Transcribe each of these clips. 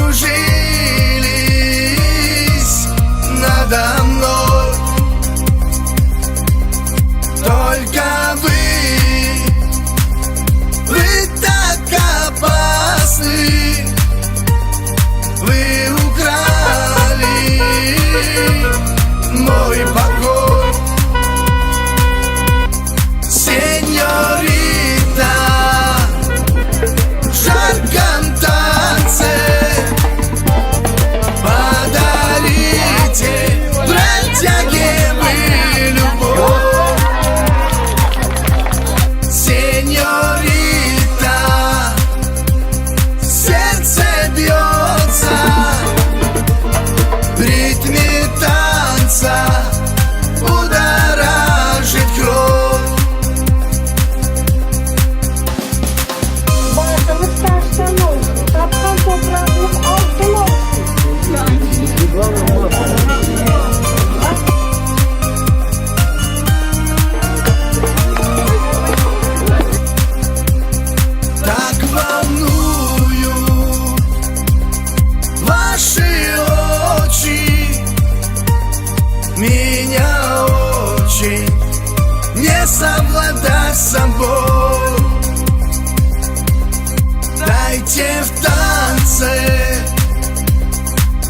кружились надо мной. Только вы так опасны. Вы украли мой покой, сеньорита. В жарком танце подарите бродяге вы любовь, сеньорита. Сердце бьется в ритме танца, будоражит кровь. Başımızda yaşlanır, tapkan toprağımız altın olsun. Так волнуют ваши очи, меня очень не совладать с собой. Дайте в танце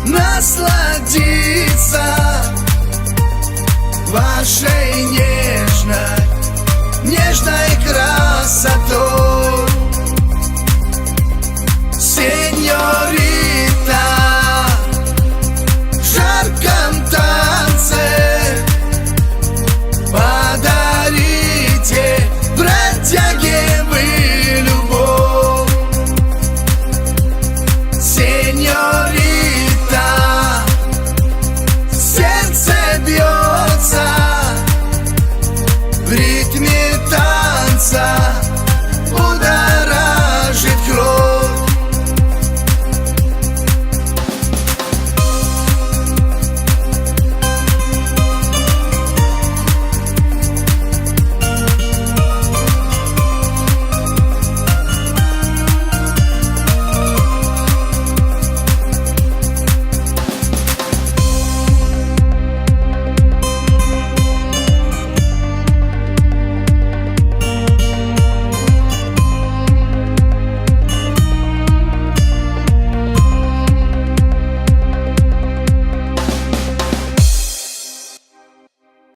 насладиться вашей нежной красотой, сеньорита.